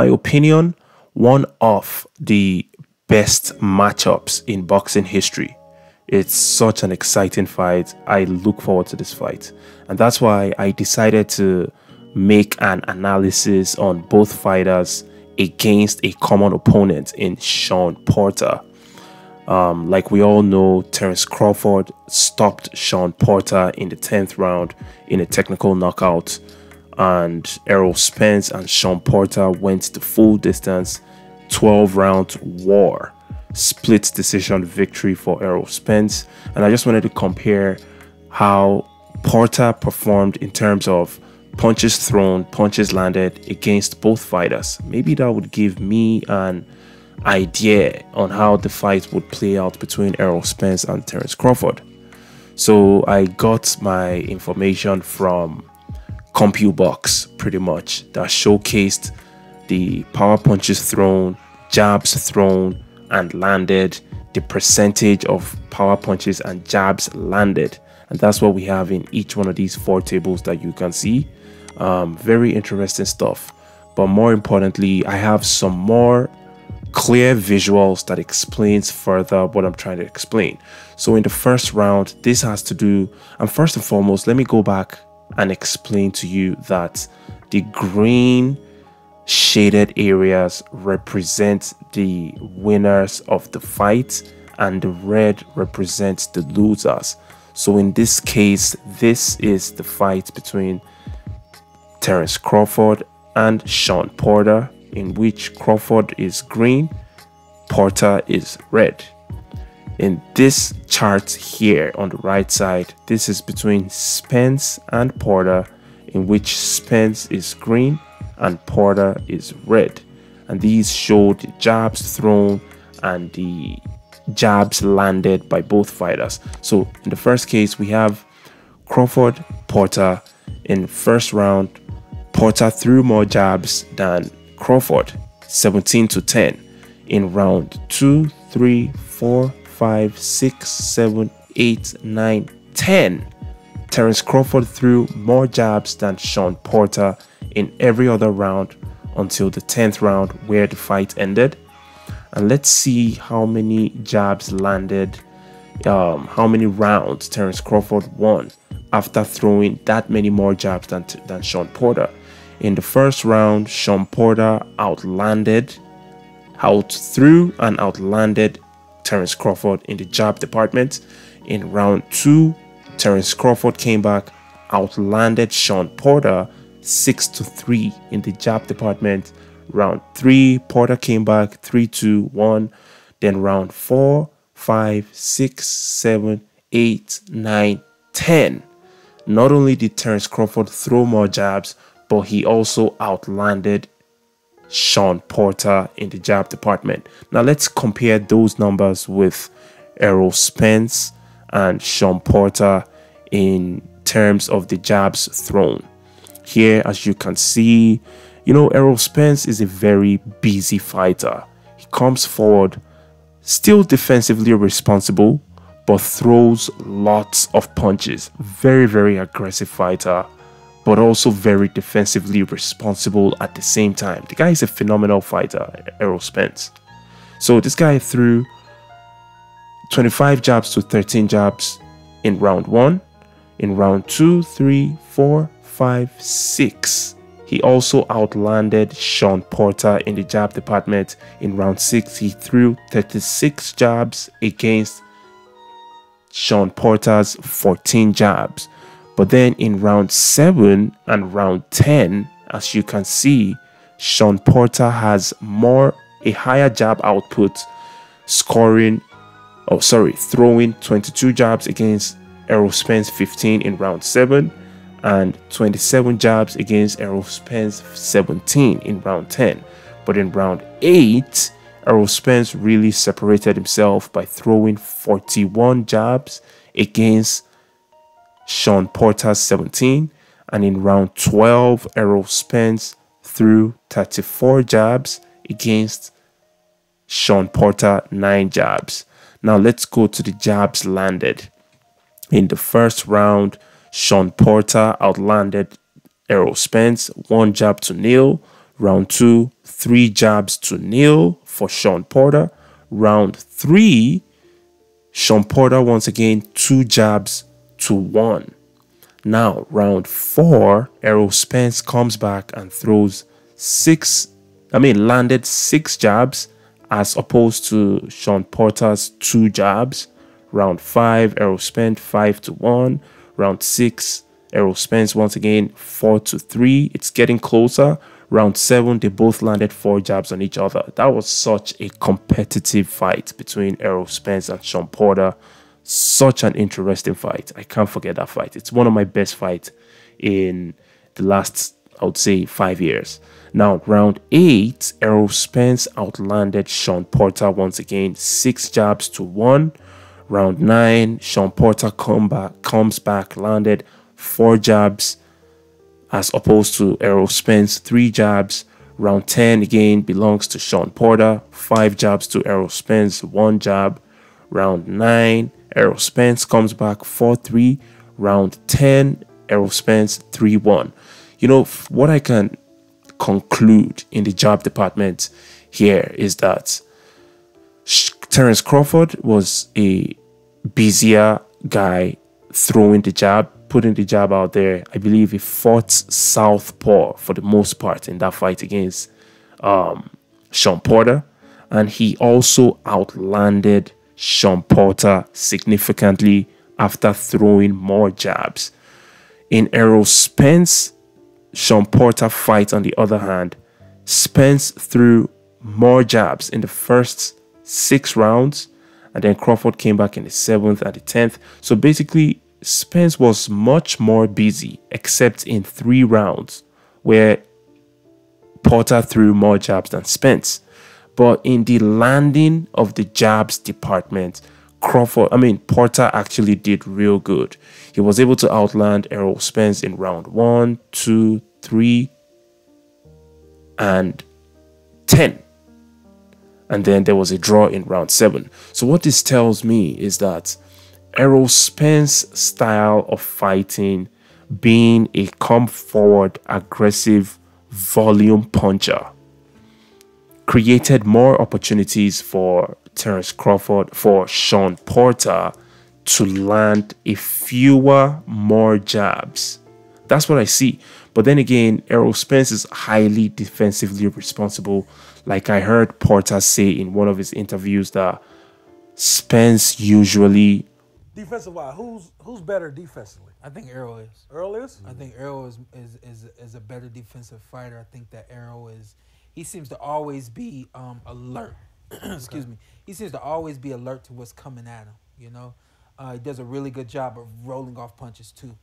My opinion, one of the best matchups in boxing history. It's such an exciting fight. I look forward to this fight. And that's why I decided to make an analysis on both fighters against a common opponent in Sean Porter. Like we all know, Terence Crawford stopped Sean Porter in the 10th round in a technical knockout, and Errol Spence and Sean Porter went the full distance, 12-round war, split decision victory for Errol Spence. And I just wanted to compare how Porter performed in terms of punches thrown, punches landed against both fighters. Maybe that would give me an idea on how the fight would play out between Errol Spence and Terence Crawford. So I got my information from CompuBox, pretty much, that showcased the power punches thrown, jabs thrown and landed, the percentage of power punches and jabs landed. And that's what we have in each one of these four tables that you can see. Very interesting stuff. But more importantly, I have some more clear visuals that explains further what I'm trying to explain. So in the first round, this has to do, and first and foremost, let me go back and explain to you that the green shaded areas represent the winners of the fight and the red represents the losers. So in this case, this is the fight between Terence Crawford and Sean Porter, in which Crawford is green, Porter is red. In this chart here on the right side, this is between Spence and Porter, in which Spence is green and Porter is red. And these show the jabs thrown and the jabs landed by both fighters. So in the first case, we have Crawford, Porter. In the first round, Porter threw more jabs than Crawford, 17-10. In round 2, 3, 4, 5, 6, 7, 8, 9, 10. Terence Crawford threw more jabs than Sean Porter in every other round until the 10th round where the fight ended. And let's see how many jabs landed, how many rounds Terence Crawford won after throwing that many more jabs than Sean Porter. In the first round, Sean Porter outthrew and outlanded Terence Crawford in the jab department. In round 2, Terence Crawford came back, outlanded Sean Porter 6-3 in the jab department. Round 3, Porter came back 3-1. Then round 4, 5, 6, 7, 8, 9, 10. Not only did Terence Crawford throw more jabs, but he also outlanded Sean Porter in the jab department. Now let's compare those numbers with Errol Spence and Sean Porter in terms of the jabs thrown. Here, as you can see, Errol Spence is a very busy fighter. He comes forward, still defensively responsible, but throws lots of punches. Very, very aggressive fighter, but also very defensively responsible at the same time. The guy is a phenomenal fighter, Errol Spence. So this guy threw 25 jabs to 13 jabs in round 1. In round 2, 3, 4, 5, 6. He also outlanded Sean Porter in the jab department. In round 6, he threw 36 jabs against Sean Porter's 14 jabs. But then in round 7 and round 10, as you can see, Sean Porter has a higher jab output, throwing 22 jabs against Errol Spence 15 in round 7 and 27 jabs against Errol Spence 17 in round 10. But in round 8, Errol Spence really separated himself by throwing 41 jabs against Sean Porter 17, and in round 12, Errol Spence threw 34 jabs against Sean Porter 9 jabs. Now let's go to the jabs landed. In the first round, Sean Porter outlanded Errol Spence 1 jab to nil. Round 2, 3 jabs to nil for Sean Porter. Round 3, Sean Porter once again 2 jabs to 1. Now, round 4, Errol Spence comes back and throws landed 6 jabs as opposed to Sean Porter's 2 jabs. Round 5, Errol Spence 5 to 1. Round 6, Errol Spence once again 4 to 3. It's getting closer. Round 7, they both landed 4 jabs on each other. That was such a competitive fight between Errol Spence and Sean Porter. Such an interesting fight. I can't forget that fight. It's one of my best fights in the last, I would say, 5 years. Now, round 8, Errol Spence outlanded Sean Porter once again, 6 jabs to 1. Round 9, Sean Porter comes back, landed 4 jabs as opposed to Errol Spence, 3 jabs. Round 10 again belongs to Sean Porter, 5 jabs to Errol Spence, 1 jab. Round 9, Errol Spence comes back 4-3. Round 10, Errol Spence 3-1. You know, what I can conclude in the jab department here is that Terence Crawford was a busier guy throwing the jab, putting the jab out there. I believe he fought southpaw for the most part in that fight against Sean Porter. And he also outlanded Sean Porter significantly after throwing more jabs. In Errol Spence, Sean Porter fight, on the other hand, Spence threw more jabs in the first 6 rounds, and then Crawford came back in the 7th and the 10th. So basically, Spence was much more busy, except in 3 rounds where Porter threw more jabs than Spence. But in the landing of the jabs department, Porter actually did real good. He was able to outland Errol Spence in round 1, 2, 3, and 10. And then there was a draw in round 7. So what this tells me is that Errol Spence's style of fighting, being a come forward, aggressive volume puncher, created more opportunities for Terence Crawford, for Sean Porter to land a fewer more jabs. That's what I see. But then again, Errol Spence is highly defensively responsible. Like I heard Porter say in one of his interviews that Spence usually... Defensive wise, who's better defensively? I think Errol is. Errol is? I think Errol is a better defensive fighter. I think that Errol is... He seems to always be alert. Excuse me. He seems to always be alert to what's coming at him, you know? He does a really good job of rolling off punches, too.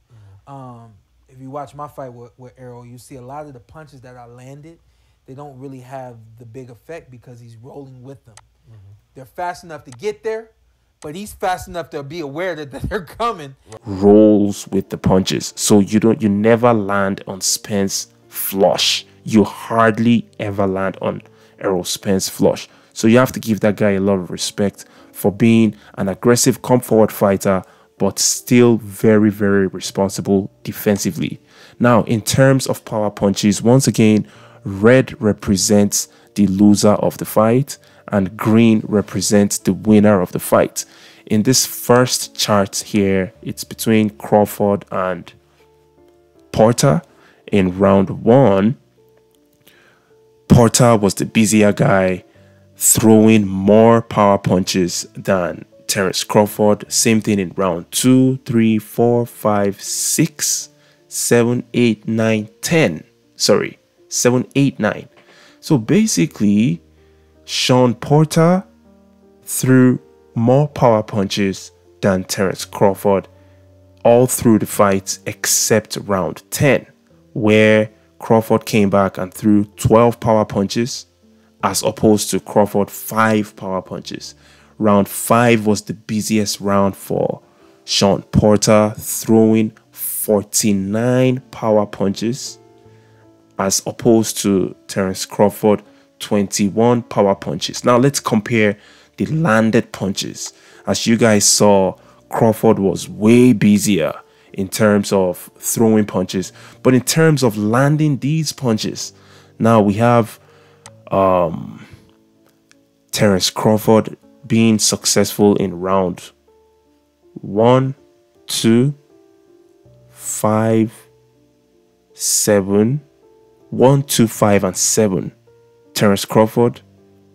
Mm-hmm. If you watch my fight with Errol, you see a lot of the punches that I landed, they don't really have the big effect because he's rolling with them. Mm-hmm. They're fast enough to get there, but he's fast enough to be aware that they're coming. Rolls with the punches. So you never land on Spence flush. You hardly ever land on Errol Spence flush. So you have to give that guy a lot of respect for being an aggressive come forward fighter, but still very, very responsible defensively. Now, in terms of power punches, once again, red represents the loser of the fight and green represents the winner of the fight. In this first chart here, it's between Crawford and Porter. In round 1, Porter was the busier guy, throwing more power punches than Terence Crawford. Same thing in round 2, 3, 4, 5, 6, 7, 8, 9, 10. Sorry, 7, 8, 9. So basically, Sean Porter threw more power punches than Terence Crawford all through the fight except round 10, where Crawford came back and threw 12 power punches as opposed to Crawford 5 power punches. Round 5 was the busiest round for Sean Porter, throwing 49 power punches as opposed to Terence Crawford 21 power punches. Now let's compare the landed punches. As you guys saw, Crawford was way busier in terms of throwing punches, but in terms of landing these punches, Now we have Terence Crawford being successful in round 1, 2, 5, 7, 1, 2, 5, and 7. Terence Crawford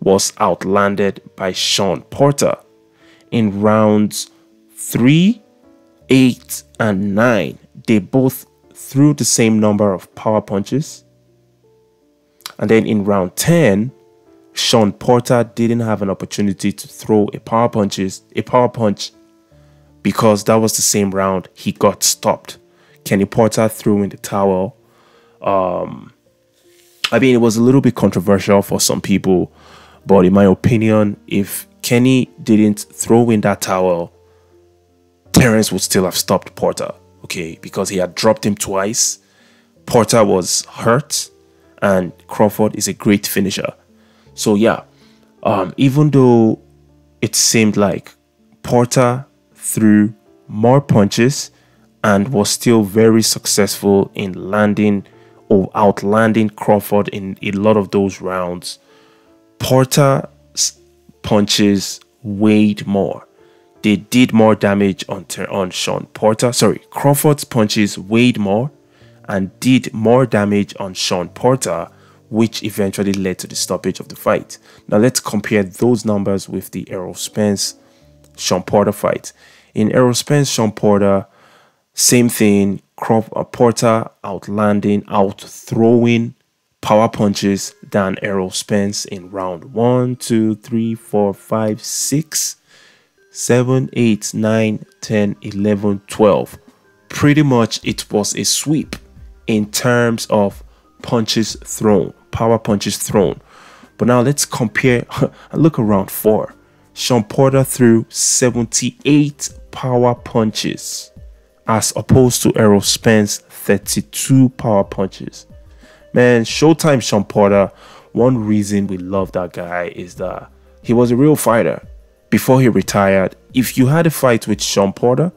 was outlanded by Sean Porter. In rounds 3, 8, and 9, they both threw the same number of power punches. And then in round 10, Sean Porter didn't have an opportunity to throw a power punch because that was the same round he got stopped. Kenny Porter threw in the towel. I mean, it was a little bit controversial for some people, but in my opinion, if Kenny didn't throw in that towel, Terence would still have stopped Porter, okay, because he had dropped him twice. Porter was hurt, and Crawford is a great finisher. So yeah, even though it seemed like Porter threw more punches and was still very successful in landing or outlanding Crawford in a lot of those rounds, Porter's punches weighed more. They did more damage on Sean Porter. Sorry, Crawford's punches weighed more and did more damage on Sean Porter, which eventually led to the stoppage of the fight. Now let's compare those numbers with the Errol Spence Sean Porter fight. In Errol Spence Sean Porter, same thing. Porter outthrowing power punches than Errol Spence in round 1, 2, 3, 4, 5, 6, 7, 8, 9, 10, 11, 12. Pretty much it was a sweep in terms of punches thrown, power punches thrown. But now let's compare and look around 4. Sean Porter threw 78 power punches as opposed to Errol Spence 32 power punches. Man, Showtime Sean Porter, one reason we love that guy is that he was a real fighter. Before he retired, if you had a fight with Sean Porter,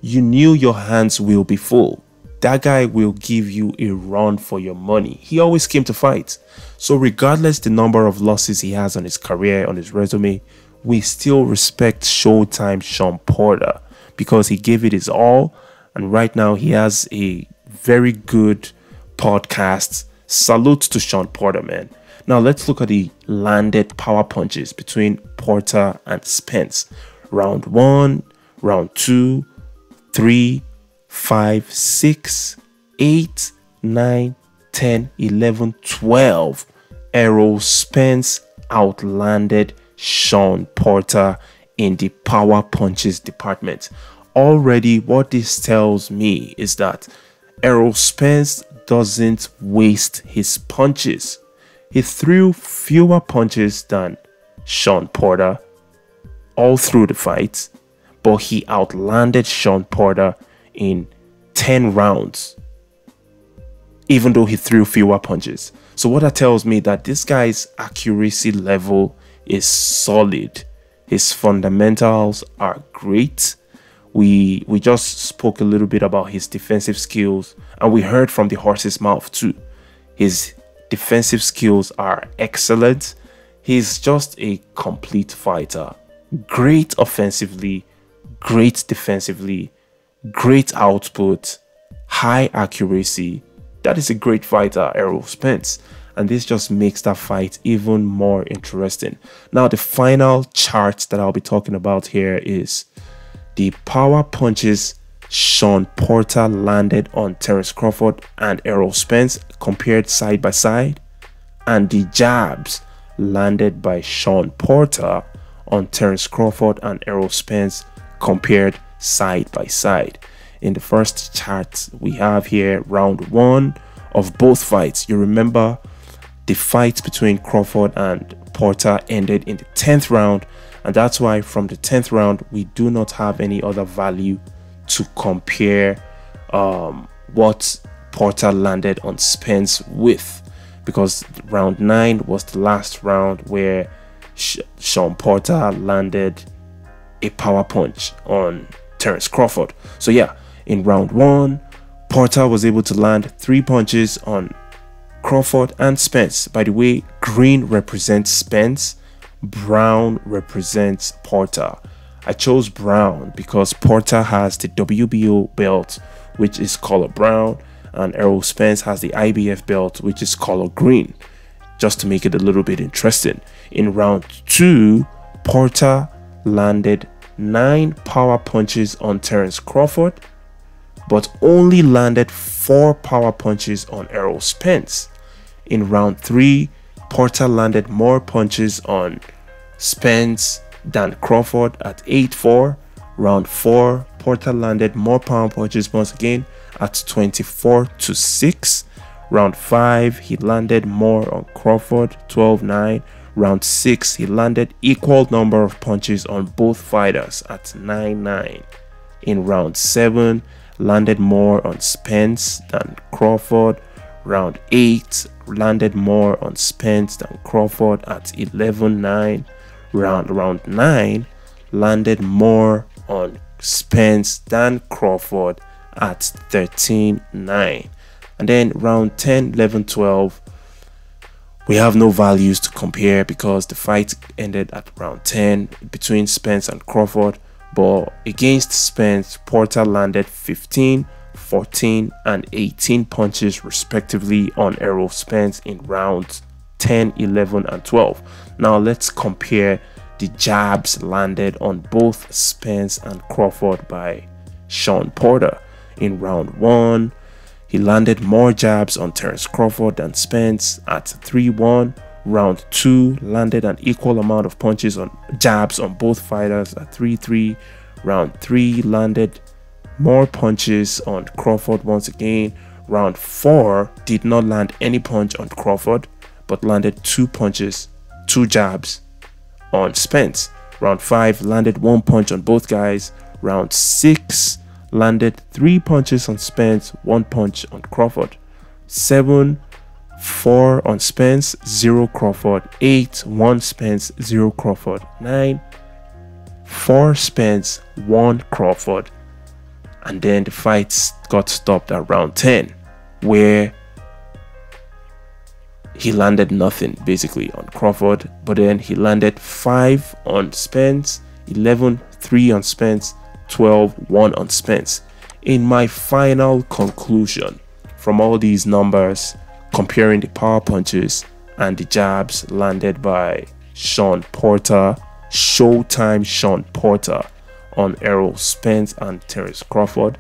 you knew your hands will be full. That guy will give you a run for your money. He always came to fight. So regardless the number of losses he has on his career, on his resume, we still respect Showtime Sean Porter because he gave it his all. And right now he has a very good podcast. Salute to Sean Porter, man. Now let's look at the landed power punches between Porter and Spence. Round 1, round 2, 3, 5, 6, 8, 9, 10, 11, 12. Errol Spence outlanded Sean Porter in the power punches department. Already what this tells me is that Errol Spence doesn't waste his punches. He threw fewer punches than Sean Porter all through the fight, but he outlanded Sean Porter in 10 rounds, even though he threw fewer punches. So what that tells me that this guy's accuracy level is solid. His fundamentals are great. We just spoke a little bit about his defensive skills, and we heard from the horse's mouth too. His defensive skills are excellent. He's just a complete fighter. Great offensively, great defensively, great output, high accuracy. That is a great fighter, Errol Spence. And this just makes that fight even more interesting. Now, the final chart that I'll be talking about here is the power punches Sean Porter landed on Terence Crawford and Errol Spence compared side by side, and the jabs landed by Sean Porter on Terence Crawford and Errol Spence compared side by side. In the first chart we have here round 1 of both fights. You remember the fight between Crawford and Porter ended in the 10th round, and that's why from the 10th round we do not have any other value to compare what Porter landed on Spence with, because round 9 was the last round where Sean Porter landed a power punch on Terence Crawford. So yeah, in round 1 Porter was able to land 3 punches on Crawford, and Spence. By the way, green represents Spence, brown represents Porter. I chose brown because Porter has the WBO belt, which is color brown, and Errol Spence has the IBF belt, which is color green, just to make it a little bit interesting. In round 2, Porter landed 9 power punches on Terence Crawford, but only landed 4 power punches on Errol Spence. In round 3, Porter landed more punches on Spence than Crawford at 8-4. Round 4, Porter landed more power punches once again at 24-6. Round 5, he landed more on Crawford, 12-9. Round 6, he landed equal number of punches on both fighters at 9-9. In round 7, landed more on Spence than Crawford. Round 8, landed more on Spence than Crawford at 11-9. Round 9, landed more on Spence than Crawford at 13-9. And then round 10, 11, 12, we have no values to compare because the fight ended at round 10 between Spence and Crawford. But against Spence, Porter landed 15, 14, and 18 punches respectively on Errol Spence in rounds 10, 11, and 12. Now let's compare the jabs landed on both Spence and Crawford by Sean Porter. In round 1, he landed more jabs on Terence Crawford than Spence at 3-1. Round 2, landed an equal amount of punches on jabs on both fighters at 3-3. Round 3, landed more punches on Crawford once again. Round 4, did not land any punch on Crawford, but landed 2 jabs on Spence. Round 5, landed 1 punch on both guys. Round 6, landed 3 punches on Spence, 1 punch on Crawford. 7, 4 on Spence, 0 Crawford. 8, 1 Spence, 0 Crawford. 9, 4 Spence, 1 Crawford. And then the fights got stopped at round 10, where he landed nothing basically on Crawford, but then he landed 5 on Spence, 11, 3 on Spence, 12, 1 on Spence. In my final conclusion from all these numbers, comparing the power punches and the jabs landed by Sean Porter, Showtime Sean Porter, on Errol Spence and Terence Crawford.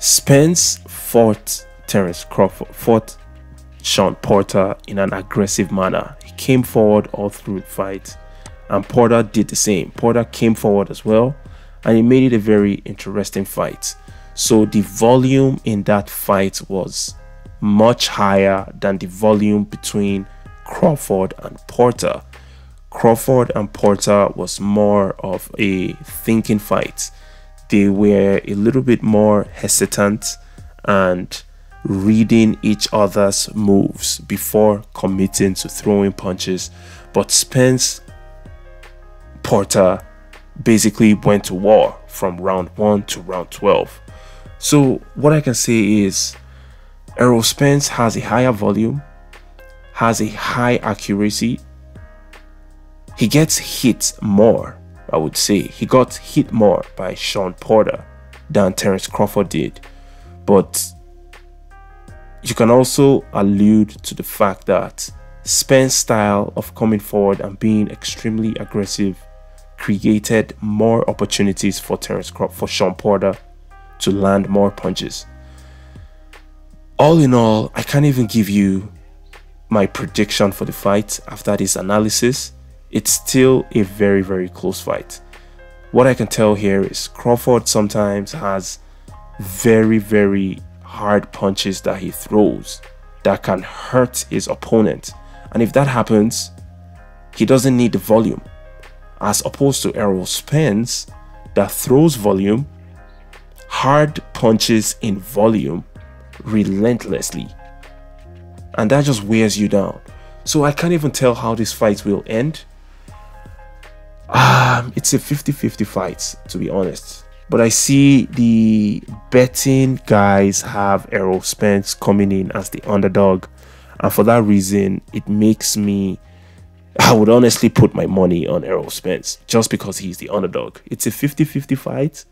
Spence fought Sean Porter in an aggressive manner. He came forward all through the fight, and Porter did the same. Porter came forward as well, and it made it a very interesting fight. So the volume in that fight was much higher than the volume between Crawford and Porter. Crawford and Porter was more of a thinking fight. They were a little bit more hesitant and reading each other's moves before committing to throwing punches. But Spence Porter basically went to war from round 1 to round 12. So what I can say is Errol Spence has a higher volume, has a high accuracy. He gets hit more, I would say. He got hit more by Sean Porter than Terence Crawford did. But you can also allude to the fact that Spence's style of coming forward and being extremely aggressive created more opportunities for Sean Porter to land more punches. All in all, I can't even give you my prediction for the fight after this analysis. It's still a very, very close fight. What I can tell here is Crawford sometimes has very, very hard punches that he throws that can hurt his opponent. And if that happens, he doesn't need the volume. As opposed to Errol Spence that throws volume, hard punches in volume relentlessly. And that just wears you down. So I can't even tell how this fight will end. It's a 50-50 fight, to be honest. But I see the betting guys have Errol Spence coming in as the underdog. And for that reason, it makes me... I would honestly put my money on Errol Spence just because he's the underdog. It's a 50-50 fight,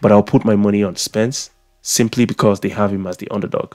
but I'll put my money on Spence simply because they have him as the underdog.